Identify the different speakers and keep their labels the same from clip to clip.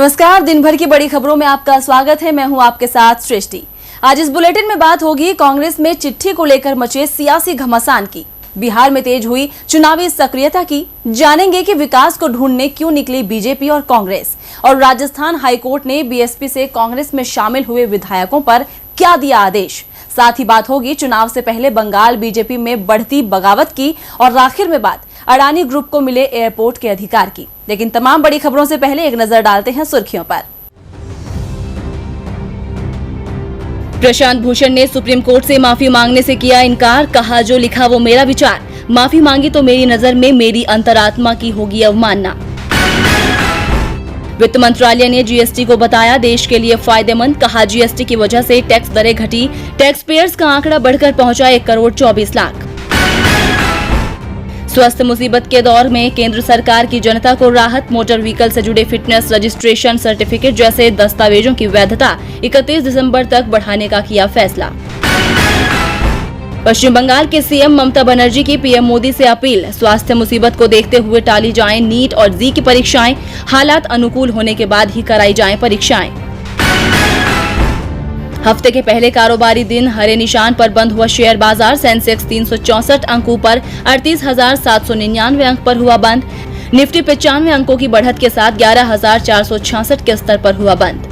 Speaker 1: नमस्कार, दिन भर की बड़ी खबरों में आपका स्वागत है। मैं हूं आपके साथ सृष्टि। आज इस बुलेटिन में बात होगी कांग्रेस में चिट्ठी को लेकर मचे सियासी घमासान की, बिहार में तेज हुई चुनावी सक्रियता की, जानेंगे कि विकास को ढूंढने क्यों निकली बीजेपी और कांग्रेस, और राजस्थान हाईकोर्ट ने बीएसपी से कांग्रेस में शामिल हुए विधायकों पर क्या दिया आदेश। साथ ही बात होगी चुनाव से पहले बंगाल बीजेपी में बढ़ती बगावत की, और आखिर में बात अडानी ग्रुप को मिले एयरपोर्ट के अधिकार की। लेकिन तमाम बड़ी खबरों से पहले एक नजर डालते हैं सुर्खियों पर। प्रशांत भूषण ने सुप्रीम कोर्ट से माफी मांगने से किया इनकार, कहा जो लिखा वो मेरा विचार, माफी मांगी तो मेरी नजर में मेरी अंतरात्मा की होगी अवमानना। वित्त मंत्रालय ने जीएसटी को बताया देश के लिए फायदेमंद, कहा जीएसटी की वजह से टैक्स दरें घटी, टैक्स पेयर्स का आंकड़ा बढ़कर पहुंचा 1 करोड़ 24 लाख। स्वास्थ्य मुसीबत के दौर में केंद्र सरकार की जनता को राहत, मोटर व्हीकल से जुड़े फिटनेस रजिस्ट्रेशन सर्टिफिकेट जैसे दस्तावेजों की वैधता 31 दिसंबर तक बढ़ाने का किया फैसला। पश्चिम बंगाल के सीएम ममता बनर्जी की पीएम मोदी से अपील, स्वास्थ्य मुसीबत को देखते हुए टाली जाएं नीट और जी की परीक्षाएं, हालात अनुकूल होने के बाद ही कराई जाएं परीक्षाएं। हफ्ते के पहले कारोबारी दिन हरे निशान पर बंद हुआ शेयर बाजार, सेंसेक्स 364 अंकों पर 38,799 अंक पर हुआ बंद, निफ्टी 95 अंकों की बढ़त के साथ 11,466 के स्तर पर हुआ बंद।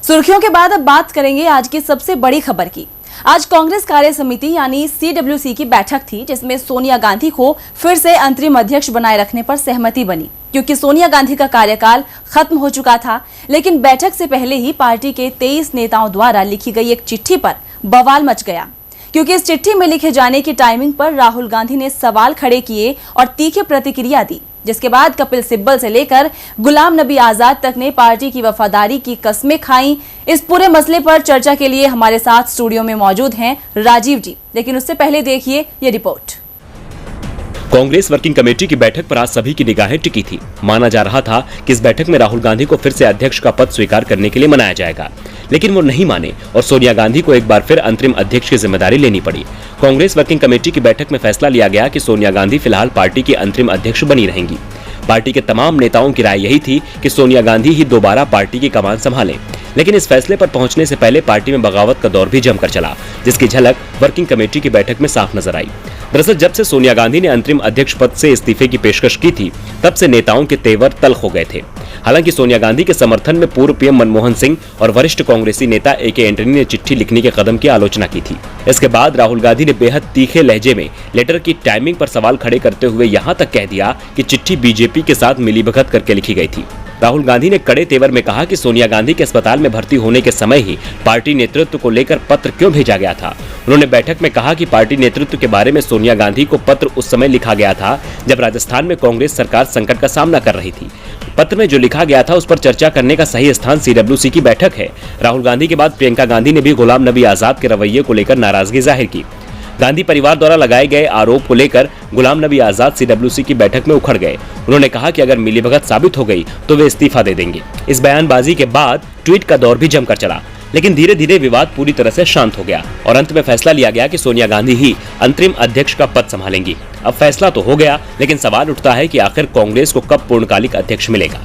Speaker 1: सुर्खियों के बाद अब बात करेंगे आज की सबसे बड़ी खबर की। आज कांग्रेस कार्य समिति यानी सीडब्ल्यूसी की बैठक थी, जिसमें सोनिया गांधी को फिर से अंतरिम अध्यक्ष बनाए रखने पर सहमति बनी, क्योंकि सोनिया गांधी का कार्यकाल खत्म हो चुका था। लेकिन बैठक से पहले ही पार्टी के 23 नेताओं द्वारा लिखी गई एक चिट्ठी पर बवाल मच गया, क्योंकि इस चिट्ठी में लिखे जाने की टाइमिंग पर राहुल गांधी ने सवाल खड़े किए और तीखी प्रतिक्रिया दी, जिसके बाद कपिल सिब्बल से लेकर गुलाम नबी आजाद तक ने पार्टी की वफादारी की कस्में खाई। इस पूरे मसले पर चर्चा के लिए हमारे साथ स्टूडियो में मौजूद हैं राजीव जी, लेकिन उससे पहले देखिए ये रिपोर्ट।
Speaker 2: कांग्रेस वर्किंग कमेटी की बैठक पर आज सभी की निगाहें टिकी थी। माना जा रहा था कि इस बैठक में राहुल गांधी को फिर से अध्यक्ष का पद स्वीकार करने के लिए मनाया जाएगा, लेकिन वो नहीं माने और सोनिया गांधी को एक बार फिर अंतरिम अध्यक्ष की जिम्मेदारी लेनी पड़ी। कांग्रेस वर्किंग कमेटी की बैठक में फैसला लिया गया कि सोनिया गांधी फिलहाल पार्टी की अंतरिम अध्यक्ष बनी रहेंगी। पार्टी के तमाम नेताओं की राय यही थी कि सोनिया गांधी ही दोबारा पार्टी की कमान संभालें। लेकिन इस फैसले पर पहुंचने से पहले पार्टी में बगावत का दौर भी जमकर चला, जिसकी झलक वर्किंग कमेटी की बैठक में साफ नजर आई। दरअसल जब से सोनिया गांधी ने अंतरिम अध्यक्ष पद से इस्तीफे की पेशकश की थी, तब से नेताओं के तेवर तल्ख हो गए थे। हालांकि सोनिया गांधी के समर्थन में पूर्व पीएम मनमोहन सिंह और वरिष्ठ कांग्रेसी नेता AK एंटनी ने चिट्ठी लिखने के कदम की आलोचना की थी। इसके बाद राहुल गांधी ने बेहद तीखे लहजे में लेटर की टाइमिंग पर सवाल खड़े करते हुए यहां तक कह दिया कि चिट्ठी बीजेपी के साथ मिलीभगत करके लिखी गई थी। राहुल गांधी ने कड़े तेवर में कहा कि सोनिया गांधी के अस्पताल में भर्ती होने के समय ही पार्टी नेतृत्व को लेकर पत्र क्यों भेजा गया था। उन्होंने बैठक में कहा कि पार्टी नेतृत्व के बारे में सोनिया गांधी को पत्र उस समय लिखा गया था जब राजस्थान में कांग्रेस सरकार संकट का सामना कर रही थी। पत्र में जो लिखा गया था उस पर चर्चा करने का सही स्थान सीडब्ल्यूसी की बैठक है। राहुल गांधी के बाद प्रियंका गांधी ने भी गुलाम नबी आजाद के रवैये को लेकर नाराजगी जाहिर की। गांधी परिवार द्वारा लगाए गए आरोप को लेकर गुलाम नबी आजाद सीडब्ल्यूसी की बैठक में उखड़ गए। उन्होंने कहा कि अगर मिलीभगत साबित हो गई तो वे इस्तीफा दे देंगे। इस बयानबाजी के बाद ट्वीट का दौर भी जमकर चला, लेकिन धीरे धीरे विवाद पूरी तरह से शांत हो गया और अंत में फैसला लिया गया कि सोनिया गांधी ही अंतरिम अध्यक्ष का पद संभालेंगी। अब फैसला तो हो गया, लेकिन सवाल उठता है कि आखिर कांग्रेस को कब पूर्णकालिक अध्यक्ष मिलेगा।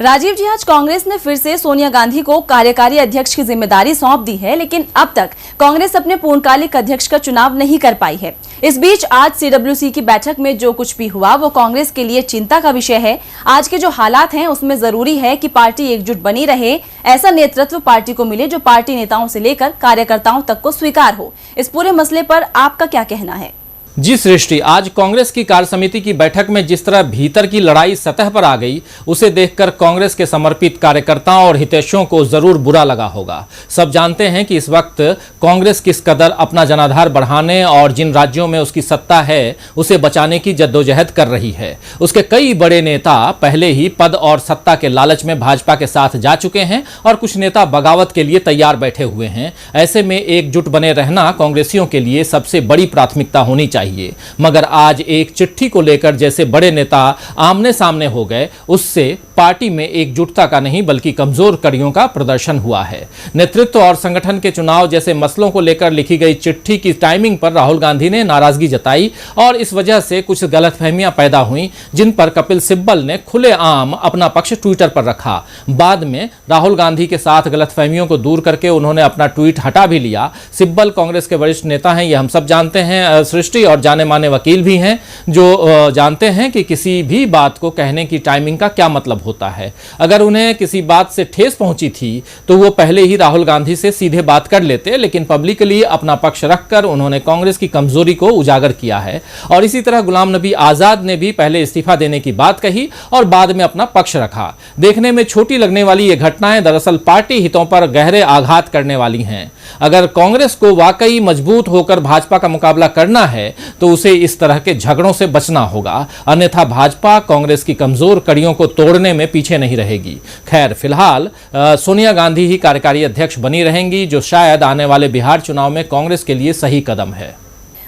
Speaker 1: राजीव जी, आज कांग्रेस ने फिर से सोनिया गांधी को कार्यकारी अध्यक्ष की जिम्मेदारी सौंप दी है, लेकिन अब तक कांग्रेस अपने पूर्णकालिक अध्यक्ष का चुनाव नहीं कर पाई है। इस बीच आज सीडब्ल्यूसी की बैठक में जो कुछ भी हुआ वो कांग्रेस के लिए चिंता का विषय है। आज के जो हालात हैं उसमें जरूरी है कि पार्टी एकजुट बनी रहे, ऐसा नेतृत्व पार्टी को मिले जो पार्टी नेताओं से लेकर कार्यकर्ताओं तक को स्वीकार हो। इस पूरे मसले पर आपका क्या कहना है?
Speaker 3: जी सृष्टि, आज कांग्रेस की कार्य समिति की बैठक में जिस तरह भीतर की लड़ाई सतह पर आ गई, उसे देखकर कांग्रेस के समर्पित कार्यकर्ताओं और हितैषियों को जरूर बुरा लगा होगा। सब जानते हैं कि इस वक्त कांग्रेस किस कदर अपना जनाधार बढ़ाने और जिन राज्यों में उसकी सत्ता है उसे बचाने की जद्दोजहद कर रही है। उसके कई बड़े नेता पहले ही पद और सत्ता के लालच में भाजपा के साथ जा चुके हैं और कुछ नेता बगावत के लिए तैयार बैठे हुए हैं। ऐसे में एकजुट बने रहना कांग्रेसियों के लिए सबसे बड़ी प्राथमिकता होनी चाहिए। चाहिए, मगर आज एक चिट्ठी को लेकर जैसे बड़े नेता आमने सामने हो गए, उससे पार्टी में एकजुटता का नहीं बल्कि कमजोर कड़ियों का प्रदर्शन हुआ है। नेतृत्व और संगठन के चुनाव जैसे मसलों को लेकर लिखी गई चिट्ठी की टाइमिंग पर राहुल गांधी ने नाराजगी जताई और इस वजह से कुछ गलतफहमियां पैदा हुई, जिन पर कपिल सिब्बल ने खुलेआम अपना पक्ष ट्विटर पर रखा। बाद में राहुल गांधी के साथ गलतफहमियों को दूर करके उन्होंने अपना ट्वीट हटा भी लिया। सिब्बल कांग्रेस के वरिष्ठ नेता हैं, ये हम सब जानते हैं, सृष्टि और जाने माने वकील भी हैं, जो जानते हैं कि किसी भी बात को कहने की टाइमिंग का क्या मतलब होता है। अगर उन्हें किसी बात से ठेस पहुंची थी तो वो पहले ही राहुल गांधी से सीधे बात कर लेते, लेकिन पब्लिकली अपना पक्ष रखकर उन्होंने कांग्रेस की कमजोरी को उजागर किया है। और इसी तरह गुलाम नबी आजाद ने भी पहले इस्तीफा देने की बात कही और बाद में अपना पक्ष रखा। देखने में छोटी लगने वाली ये घटनाएं दरअसल पार्टी हितों पर गहरे आघात करने वाली हैं। अगर कांग्रेस को वाकई मजबूत होकर भाजपा का मुकाबला करना है तो उसे इस तरह के झगड़ों से बचना होगा, अन्यथा भाजपा कांग्रेस की कमजोर कड़ियों को तोड़ने में पीछे नहीं रहेगी। खैर, फिलहाल सोनिया गांधी ही कार्यकारी अध्यक्ष बनी रहेंगी, जो शायद आने वाले बिहार चुनाव में कांग्रेस के लिए सही कदम है।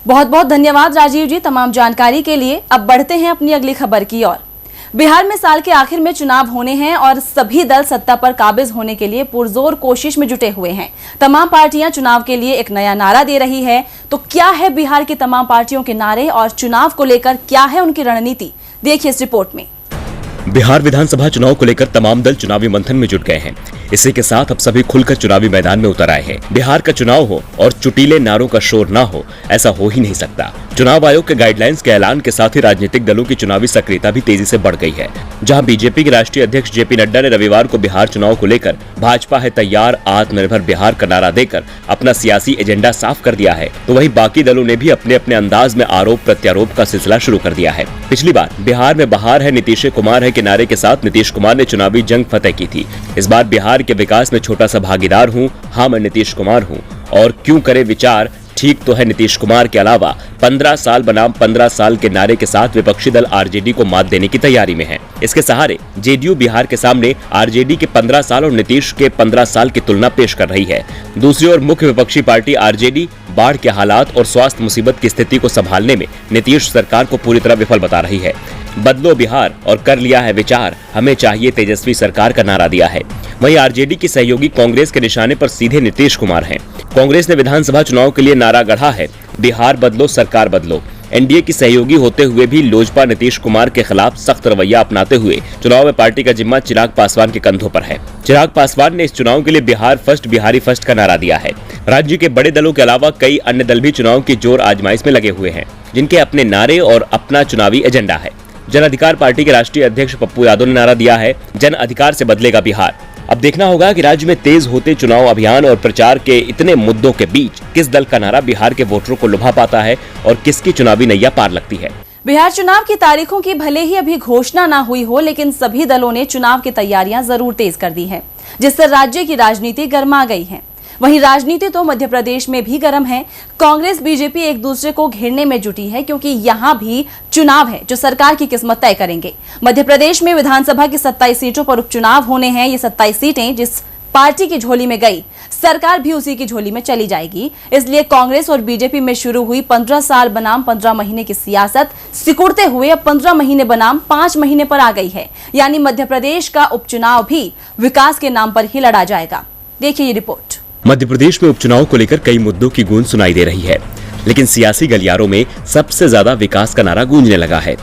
Speaker 1: बहुत बहुत धन्यवाद राजीव जी तमाम जानकारी के लिए। अब बढ़ते हैं अपनी अगली खबर की ओर। बिहार में साल के आखिर में चुनाव होने हैं और सभी दल सत्ता पर काबिज होने के लिए पुरजोर कोशिश में जुटे हुए हैं। तमाम पार्टियां चुनाव के लिए एक नया नारा दे रही है। तो क्या है बिहार की तमाम पार्टियों के नारे और चुनाव को लेकर क्या है उनकी रणनीति, देखिए इस रिपोर्ट में।
Speaker 2: बिहार विधानसभा चुनाव को लेकर तमाम दल चुनावी मंथन में जुट गए हैं। इसी के साथ अब सभी खुलकर चुनावी मैदान में उतर आए हैं। बिहार का चुनाव हो और चुटीले नारों का शोर ना हो, ऐसा हो ही नहीं सकता। चुनाव आयोग के गाइडलाइंस के ऐलान के साथ ही राजनीतिक दलों की चुनावी सक्रियता भी तेजी से बढ़ गई है। जहां बीजेपी के राष्ट्रीय अध्यक्ष जेपी नड्डा ने रविवार को बिहार चुनाव को लेकर भाजपा है तैयार, आत्मनिर्भर बिहार का नारा देकर अपना सियासी एजेंडा साफ कर दिया है, तो वहीं बाकी दलों ने भी अपने अपने अंदाज में आरोप प्रत्यारोप का सिलसिला शुरू कर दिया है। पिछली बार बिहार में बहार है नीतीश कुमार है के नारे के साथ नीतीश कुमार ने चुनावी जंग फतेह की थी। इस बार बिहार के विकास में छोटा सा भागीदार हूँ, हाँ मैं नीतीश कुमार हूँ, और क्यों करे विचार ठीक तो है नीतीश कुमार के अलावा 15 साल बनाम 15 साल के नारे के साथ विपक्षी दल आरजेडी को मात देने की तैयारी में है। इसके सहारे जेडीयू बिहार के सामने आरजेडी के 15 साल और नीतीश के 15 साल की तुलना पेश कर रही है। दूसरी ओर मुख्य विपक्षी पार्टी आरजेडी बाढ़ के हालात और स्वास्थ्य मुसीबत की स्थिति को संभालने में नीतीश सरकार को पूरी तरह विफल बता रही है। बदलो बिहार और कर लिया है विचार, हमें चाहिए तेजस्वी सरकार का नारा दिया है। वहीं आरजेडी की सहयोगी कांग्रेस के निशाने पर सीधे नीतीश कुमार हैं। कांग्रेस ने विधानसभा चुनाव के लिए नारा गढ़ा है, बिहार बदलो सरकार बदलो। एनडीए की सहयोगी होते हुए भी लोजपा नीतीश कुमार के खिलाफ सख्त रवैया अपनाते हुए चुनाव में पार्टी का जिम्मा चिराग पासवान के कंधों पर है। चिराग पासवान ने इस चुनाव के लिए बिहार फर्स्ट बिहारी फर्स्ट का नारा दिया है। राज्य के बड़े दलों के अलावा कई अन्य दल भी चुनाव की जोर आजमाइश में लगे हुए हैं, जिनके अपने नारे और अपना चुनावी एजेंडा है। जन अधिकार पार्टी के राष्ट्रीय अध्यक्ष पप्पू यादव ने नारा दिया है, जन अधिकार से बदलेगा बिहार। अब देखना होगा कि राज्य में तेज होते चुनाव अभियान और प्रचार के इतने मुद्दों के बीच किस दल का नारा बिहार के वोटरों को लुभा पाता है और किसकी चुनावी नैया पार लगती है।
Speaker 1: बिहार चुनाव की तारीखों की भले ही अभी घोषणा ना हुई हो, लेकिन सभी दलों ने चुनाव की तैयारियां जरूर तेज कर दी है, जिससे राज्य की राजनीति गर्मा गई है। वहीं राजनीति तो मध्य प्रदेश में भी गर्म है। कांग्रेस बीजेपी एक दूसरे को घेरने में जुटी है, क्योंकि यहां भी चुनाव है जो सरकार की किस्मत तय करेंगे। मध्य प्रदेश में विधानसभा की 27 सीटों पर उपचुनाव होने हैं। ये 27 सीटें जिस पार्टी की झोली में गई, सरकार भी उसी की झोली में चली जाएगी। इसलिए कांग्रेस और बीजेपी में शुरू हुई 15 साल बनाम 15 महीने की सियासत सिकुड़ते हुए अब 15 महीने बनाम 5 महीने पर आ गई है। यानी मध्य प्रदेश का उपचुनाव भी विकास के नाम पर ही लड़ा जाएगा। देखिए ये रिपोर्ट।
Speaker 2: मध्य प्रदेश में उपचुनाव को लेकर कई मुद्दों की गूंज सुनाई दे रही है, लेकिन सियासी गलियारों में सबसे ज्यादा विकास का नारा गूंजने लगा है।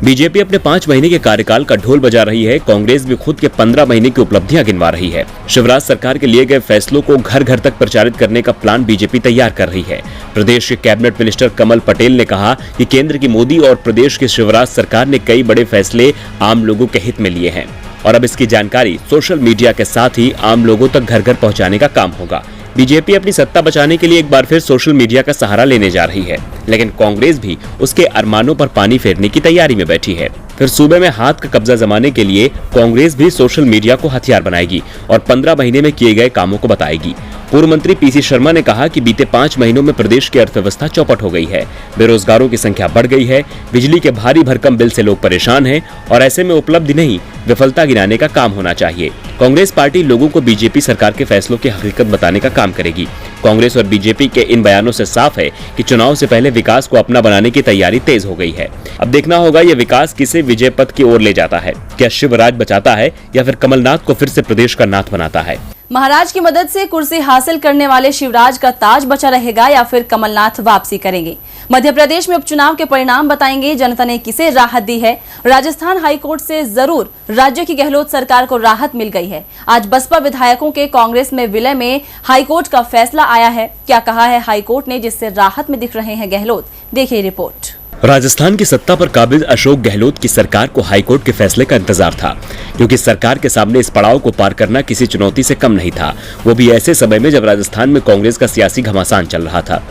Speaker 2: बीजेपी अपने 5 महीने के कार्यकाल का ढोल बजा रही है। कांग्रेस भी खुद के 15 महीने की उपलब्धियां गिनवा रही है। शिवराज सरकार के लिए गए फैसलों को घर घर तक प्रचारित करने का प्लान बीजेपी तैयार कर रही है। प्रदेश के कैबिनेट मिनिस्टर कमल पटेल ने कहा कि केंद्र की मोदी और प्रदेश की शिवराज सरकार ने कई बड़े फैसले आम लोगों के हित में लिए हैं और अब इसकी जानकारी सोशल मीडिया के साथ ही आम लोगों तक घर घर पहुंचाने का काम होगा। बीजेपी अपनी सत्ता बचाने के लिए एक बार फिर सोशल मीडिया का सहारा लेने जा रही है, लेकिन कांग्रेस भी उसके अरमानों पर पानी फेरने की तैयारी में बैठी है। फिर सूबे में हाथ का कब्जा जमाने के लिए कांग्रेस भी सोशल मीडिया को हथियार बनाएगी और 15 महीने में किए गए कामों को बताएगी। पूर्व मंत्री पीसी शर्मा ने कहा कि बीते 5 महीनों में प्रदेश की अर्थव्यवस्था चौपट हो गई है, बेरोजगारों की संख्या बढ़ गई है, बिजली के भारी भरकम बिल से लोग परेशान हैं और ऐसे में उपलब्धि नहीं विफलता गिनाने का काम होना चाहिए। कांग्रेस पार्टी लोगों को बीजेपी सरकार के फैसलों की हकीकत बताने का काम करेगी। कांग्रेस और बीजेपी के इन बयानों से साफ है कि चुनाव से पहले विकास को अपना बनाने की तैयारी तेज हो गई है। अब देखना होगा ये विकास किसे विजय पथ की ओर ले जाता है। क्या शिवराज बचाता है या फिर कमलनाथ को फिर से प्रदेश का नाथ बनाता है।
Speaker 1: महाराज की मदद से कुर्सी हासिल करने वाले शिवराज का ताज बचा रहेगा या फिर कमलनाथ वापसी करेंगे। मध्य प्रदेश में उपचुनाव के परिणाम बताएंगे जनता ने किसे राहत दी है। राजस्थान हाईकोर्ट से जरूर राज्य की गहलोत सरकार को राहत मिल गई है। आज बसपा विधायकों के कांग्रेस में विलय में हाईकोर्ट का फैसला आया है। क्या कहा है हाईकोर्ट ने जिससे राहत में दिख रहे हैं गहलोत, देखिए रिपोर्ट।
Speaker 2: राजस्थान की सत्ता पर काबिज अशोक गहलोत की सरकार को हाईकोर्ट के फैसले का इंतजार था, क्योंकि सरकार के सामने इस पड़ाव को पार करना किसी चुनौती से कम नहीं था, वो भी ऐसे समय में जब राजस्थान में कांग्रेस का सियासी घमासान चल रहा था।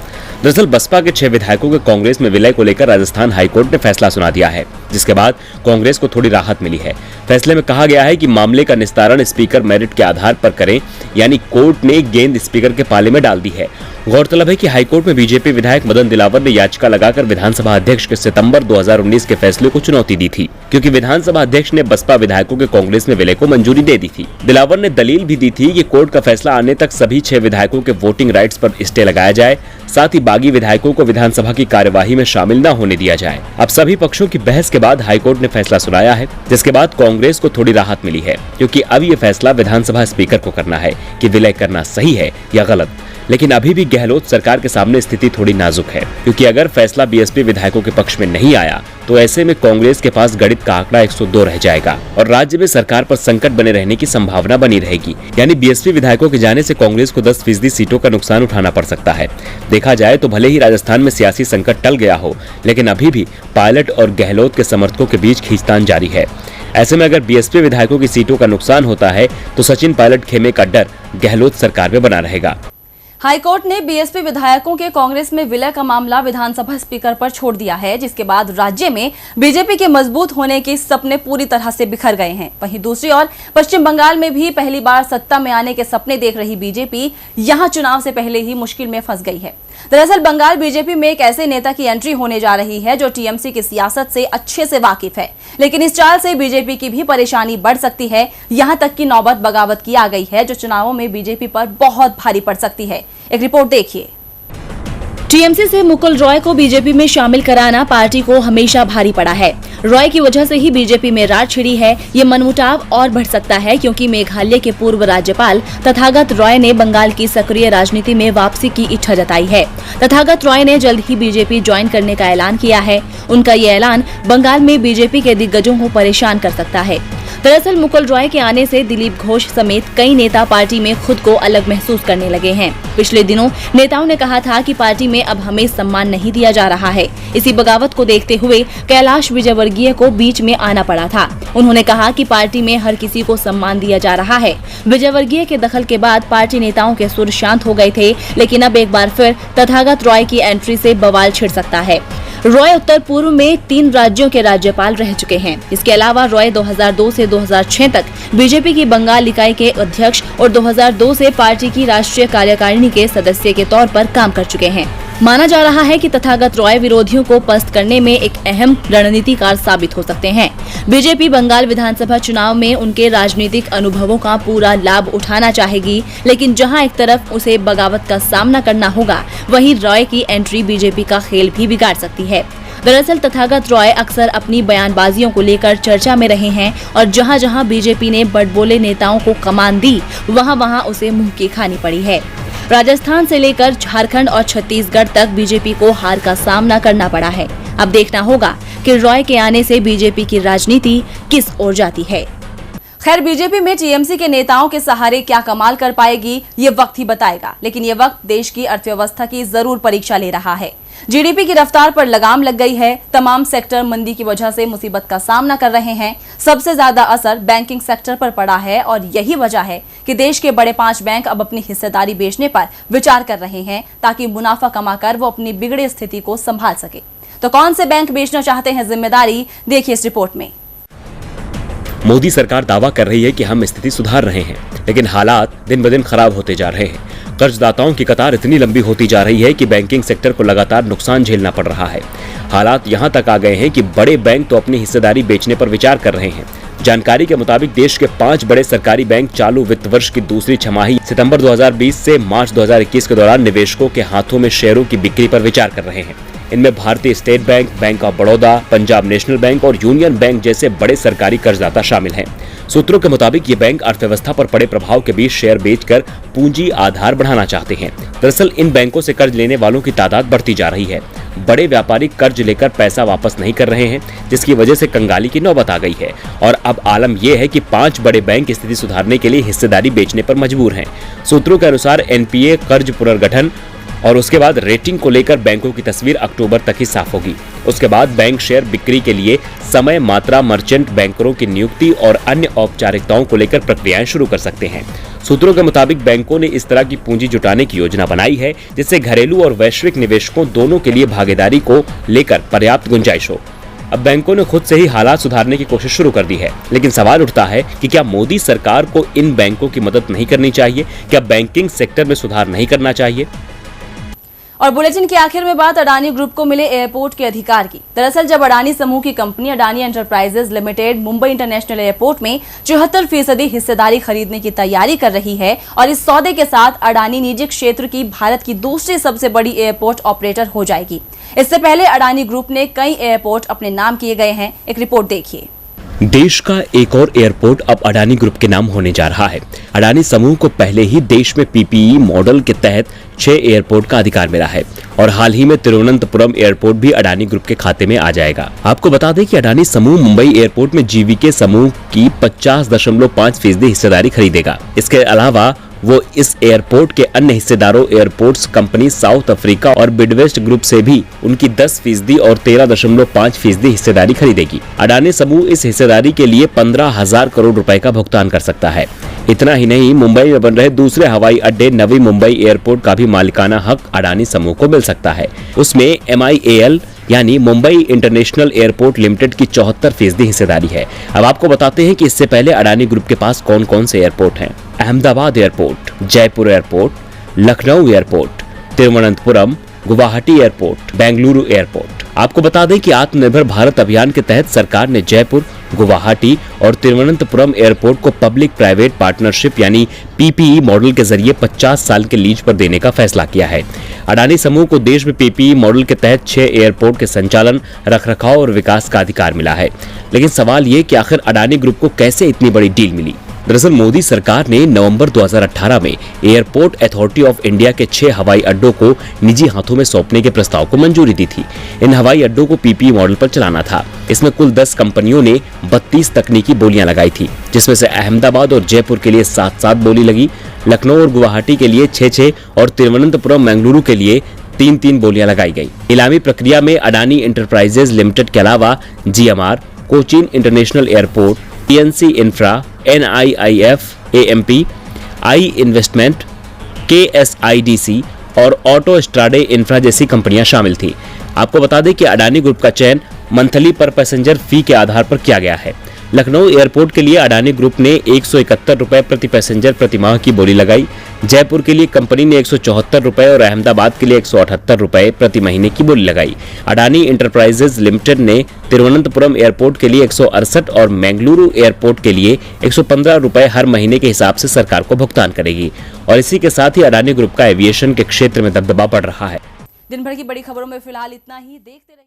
Speaker 2: दरअसल बसपा के 6 विधायकों के कांग्रेस में विलय को लेकर राजस्थान हाईकोर्ट ने फैसला सुना दिया है, जिसके बाद कांग्रेस को थोड़ी राहत मिली है। फैसले में कहा गया है कि मामले का निस्तारण स्पीकर मेरिट के आधार पर करें, यानी कोर्ट ने गेंद स्पीकर के पाले में डाल दी है। गौरतलब है कि हाईकोर्ट में बीजेपी विधायक मदन दिलावर ने याचिका लगाकर विधानसभा अध्यक्ष के सितंबर 2019 के फैसले को चुनौती दी थी, क्योंकि विधानसभा अध्यक्ष ने बसपा विधायकों के कांग्रेस में विलय को मंजूरी दे दी थी। दिलावर ने दलील भी दी थी कि कोर्ट का फैसला आने तक सभी 6 विधायकों के वोटिंग राइट्स पर स्टे लगाया जाए, साथ ही बागी विधायकों को विधानसभा की कार्यवाही में शामिल न होने दिया जाए। अब सभी पक्षों की बहस के बाद हाईकोर्ट ने फैसला सुनाया है, जिसके बाद कांग्रेस को थोड़ी राहत मिली है, क्योंकि अब ये फैसला विधानसभा स्पीकर को करना है कि विलय करना सही है या गलत। लेकिन अभी भी गहलोत सरकार के सामने स्थिति थोड़ी नाजुक है, क्योंकि अगर फैसला बीएसपी विधायकों के पक्ष में नहीं आया तो ऐसे में कांग्रेस के पास गणित का आंकड़ा 102 रह जाएगा और राज्य में सरकार पर संकट बने रहने की संभावना बनी रहेगी। यानी बीएसपी विधायकों के जाने से कांग्रेस को 10% सीटों का नुकसान उठाना पड़ सकता है। देखा जाए तो भले ही राजस्थान में सियासी संकट टल गया हो, लेकिन अभी भी पायलट और गहलोत के समर्थकों के बीच खींचतान जारी है। ऐसे में अगर बीएसपी विधायकों की सीटों का नुकसान होता है तो सचिन पायलट खेमे का डर गहलोत सरकार में बना रहेगा।
Speaker 1: हाईकोर्ट ने बीएसपी विधायकों के कांग्रेस में विलय का मामला विधानसभा स्पीकर पर छोड़ दिया है, जिसके बाद राज्य में बीजेपी के मजबूत होने के सपने पूरी तरह से बिखर गए हैं। वहीं दूसरी ओर पश्चिम बंगाल में भी पहली बार सत्ता में आने के सपने देख रही बीजेपी यहां चुनाव से पहले ही मुश्किल में फंस गई है। दरअसल बंगाल बीजेपी में एक ऐसे नेता की एंट्री होने जा रही है जो टीएमसी की सियासत से अच्छे से वाकिफ है, लेकिन इस चाल से बीजेपी की भी परेशानी बढ़ सकती है। यहां तक कि नौबत बगावत की आ गई है, जो चुनावों में बीजेपी पर बहुत भारी पड़ सकती है। एक रिपोर्ट देखिए। टीएमसी से मुकुल रॉय को बीजेपी में शामिल कराना पार्टी को हमेशा भारी पड़ा है। रॉय की वजह से ही बीजेपी में रार छिड़ी है। ये मनमुटाव और बढ़ सकता है, क्योंकि मेघालय के पूर्व राज्यपाल तथागत रॉय ने बंगाल की सक्रिय राजनीति में वापसी की इच्छा जताई है। तथागत रॉय ने जल्द ही बीजेपी ज्वाइन करने का ऐलान किया है। उनका ये ऐलान बंगाल में बीजेपी के दिग्गजों को परेशान कर सकता है। दरअसल मुकुल रॉय के आने से दिलीप घोष समेत कई नेता पार्टी में खुद को अलग महसूस करने लगे हैं। पिछले दिनों नेताओं ने कहा था कि पार्टी में अब हमें सम्मान नहीं दिया जा रहा है। इसी बगावत को देखते हुए कैलाश विजयवर्गीय को बीच में आना पड़ा था। उन्होंने कहा कि पार्टी में हर किसी को सम्मान दिया जा रहा है। विजयवर्गीय के दखल के बाद पार्टी नेताओं के सुर शांत हो गए थे, लेकिन अब एक बार फिर तथागत रॉय की एंट्री से बवाल छिड़ सकता है। रॉय उत्तर पूर्व में 3 राज्यों के राज्यपाल रह चुके हैं। इसके अलावा रॉय 2002 से 2006 तक बीजेपी की बंगाल इकाई के अध्यक्ष और 2002 से पार्टी की राष्ट्रीय कार्यकारिणी के सदस्य के तौर पर काम कर चुके हैं। माना जा रहा है कि तथागत रॉय विरोधियों को पस्त करने में एक अहम रणनीतिकार साबित हो सकते हैं। बीजेपी बंगाल विधानसभा चुनाव में उनके राजनीतिक अनुभवों का पूरा लाभ उठाना चाहेगी, लेकिन जहां एक तरफ उसे बगावत का सामना करना होगा, वहीं रॉय की एंट्री बीजेपी का खेल भी बिगाड़ सकती है। दरअसल तथागत रॉय अक्सर अपनी बयानबाजियों को लेकर चर्चा में रहे हैं और जहां जहां बीजेपी ने बड़बोले नेताओं को कमान दी, वहां उसे मुंह की खानी पड़ी है। राजस्थान से लेकर झारखंड और छत्तीसगढ़ तक बीजेपी को हार का सामना करना पड़ा है। अब देखना होगा कि रॉय के आने से बीजेपी की राजनीति किस ओर जाती है। खैर, बीजेपी में टीएमसी के नेताओं के सहारे क्या कमाल कर पाएगी, ये वक्त ही बताएगा। लेकिन ये वक्त देश की अर्थव्यवस्था की जरूर परीक्षा ले रहा है। जीडीपी की रफ्तार पर लगाम लग गई है। तमाम सेक्टर मंदी की वजह से मुसीबत का सामना कर रहे हैं। सबसे ज्यादा असर बैंकिंग सेक्टर पर पड़ा है और यही वजह है कि देश के बड़े 5 बैंक अब अपनी हिस्सेदारी बेचने पर विचार कर रहे हैं, ताकि मुनाफा कमाकर वो अपनी बिगड़ी स्थिति को संभाल सके। तो कौन से बैंक बेचना चाहते हैं जिम्मेदारी, देखिए इस रिपोर्ट में।
Speaker 2: मोदी सरकार दावा कर रही है कि हम स्थिति सुधार रहे हैं, लेकिन हालात दिन ब दिन खराब होते जा रहे हैं। कर्जदाताओं की कतार इतनी लंबी होती जा रही है कि बैंकिंग सेक्टर को लगातार नुकसान झेलना पड़ रहा है। हालात यहां तक आ गए हैं कि बड़े बैंक तो अपनी हिस्सेदारी बेचने पर विचार कर रहे हैं, जानकारी के मुताबिक देश के 5 बड़े सरकारी बैंक चालू वित्त वर्ष की दूसरी छमाही सितंबर 2020 से मार्च 2021 के दौरान निवेशकों के हाथों में शेयरों की बिक्री पर विचार कर रहे हैं। इनमें भारतीय state bank, bank of Baroda, Punjab national bank और यूनियन बैंक जैसे बड़े सरकारी कर्जदाता शामिल हैं। सूत्रों के मुताबिक ये बैंक अर्थव्यवस्था पर पड़े प्रभाव के बीच शेयर बेचकर पूंजी आधार बढ़ाना चाहते हैं। दरअसल इन बैंकों से कर्ज लेने वालों की तादाद बढ़ती जा रही है। बड़े व्यापारी कर्ज लेकर पैसा वापस नहीं कर रहे हैं, जिसकी वजह से कंगाली की नौबत आ गई है। और अब आलम यह है कि 5 बड़े बैंक स्थिति सुधारने के लिए हिस्सेदारी बेचने पर मजबूर हैं। सूत्रों के अनुसार एनपीए, कर्ज पुनर्गठन और उसके बाद रेटिंग को लेकर बैंकों की तस्वीर अक्टूबर तक ही साफ होगी। उसके बाद बैंक शेयर बिक्री के लिए समय, मात्रा, मर्चेंट बैंकरों की नियुक्ति और अन्य औपचारिकताओं को लेकर प्रक्रियाएं शुरू कर सकते हैं। सूत्रों के मुताबिक बैंकों ने इस तरह की पूंजी जुटाने की योजना बनाई है जिससे घरेलू और वैश्विक निवेशकों दोनों के लिए भागीदारी को लेकर पर्याप्त गुंजाइश हो। अब बैंकों ने खुद से ही हालात सुधारने की कोशिश शुरू कर दी है, लेकिन सवाल उठता है कि क्या मोदी सरकार को इन बैंकों की मदद नहीं करनी चाहिए? क्या बैंकिंग सेक्टर में सुधार नहीं करना चाहिए?
Speaker 1: और बुलेटिन के आखिर में बात अडानी ग्रुप को मिले एयरपोर्ट के अधिकार की। दरअसल जब अडानी समूह की company Adani enterprises limited Mumbai international airport में 74% हिस्सेदारी खरीदने की तैयारी कर रही है और इस सौदे के साथ अडानी निजी क्षेत्र की भारत की दूसरी सबसे बड़ी एयरपोर्ट ऑपरेटर हो जाएगी। इससे पहले अडानी ग्रुप ने कई एयरपोर्ट अपने नाम किए गए हैं। एक रिपोर्ट देखिए।
Speaker 2: देश का एक और एयरपोर्ट अब अडानी ग्रुप के नाम होने जा रहा है। अडानी समूह को पहले ही देश में पीपीई मॉडल के तहत 6 एयरपोर्ट का अधिकार मिला है और हाल ही में तिरुवनंतपुरम एयरपोर्ट भी अडानी ग्रुप के खाते में आ जाएगा। आपको बता दें कि अडानी समूह मुंबई एयरपोर्ट में जीवीके समूह की 50.5% हिस्सेदारी खरीदेगा। इसके अलावा वो इस एयरपोर्ट के अन्य हिस्सेदारों एयरपोर्ट्स कंपनी साउथ अफ्रीका और बिडवेस्ट ग्रुप से भी उनकी 10% और 13.5% हिस्सेदारी खरीदेगी। अडानी समूह इस हिस्सेदारी के लिए 15,000 करोड़ रुपए का भुगतान कर सकता है। इतना ही नहीं, मुंबई में बन रहे दूसरे हवाई अड्डे नवी मुंबई एयरपोर्ट का भी मालिकाना हक अडानी समूह को मिल सकता है। उसमें MIAL यानी मुंबई इंटरनेशनल एयरपोर्ट लिमिटेड की 74% हिस्सेदारी है। अब आपको बताते हैं कि इससे पहले अडानी ग्रुप के पास कौन कौन से एयरपोर्ट हैं। Ahmedabad airport, Jaipur airport, Lucknow airport, Thiruvananthapuram, Guwahati airport, Bengaluru airport. आपको बता दें कि आत्मनिर्भर भारत अभियान के तहत सरकार ने जयपुर, गुवाहाटी और तिरुवनंतपुरम एयरपोर्ट को पब्लिक प्राइवेट पार्टनरशिप यानी PPE मॉडल के जरिए 50 साल के लीज पर देने का फैसला किया है। अडानी समूह को देश में PPE मॉडल के तहत 6 एयरपोर्ट के संचालन, रखरखाव और विकास का अधिकार मिला है। लेकिन सवाल ये कि आखिर अडानी ग्रुप को कैसे इतनी बड़ी डील मिली? दरअसल मोदी सरकार ने नवंबर 2018 में एयरपोर्ट अथॉरिटी ऑफ इंडिया के 6 हवाई अड्डों को निजी हाथों में सौंपने के प्रस्ताव को मंजूरी दी थी। इन हवाई अड्डों को PPE मॉडल पर चलाना था। इसमें कुल 10 कंपनियों ने 32 तकनीकी बोलियां लगाई थी, जिसमें से अहमदाबाद और जयपुर के लिए 7-7 बोली लगी, लखनऊ और गुवाहाटी के लिए 6-6 और तिरुवनंतपुरम बेंगलुरु के लिए 3-3 बोलियां लगाई गई। नीलामी प्रक्रिया में अडानी एंटरप्राइजेज लिमिटेड के अलावा GMR, Cochin international airport, PNC infra, NIIF, AMP, आई इन्वेस्टमेंट, KSIDC और ऑटो स्ट्राडे इंफ्रा जैसी कंपनियां शामिल थी। आपको बता दें कि अडानी ग्रुप का चयन मंथली पर पैसेंजर फी के आधार पर किया गया है। लखनऊ एयरपोर्ट के लिए अडानी ग्रुप ने 171 रुपए प्रति पैसेंजर प्रति माह की बोली लगाई। जयपुर के लिए कंपनी ने 174 रुपए और अहमदाबाद के लिए 178 रुपए प्रति महीने की बोली लगाई। अडानी एंटरप्राइजेज लिमिटेड ने तिरुवनंतपुरम एयरपोर्ट के लिए 168 और बेंगलुरु एयरपोर्ट के लिए 115 रुपए हर महीने के हिसाब से सरकार को भुगतान करेगी। और इसी के साथ ही अडानी ग्रुप का एविएशन के क्षेत्र में दबदबा बढ़ रहा है।
Speaker 1: दिन भर की बड़ी खबरों में फिलहाल इतना ही। देखते रहिए।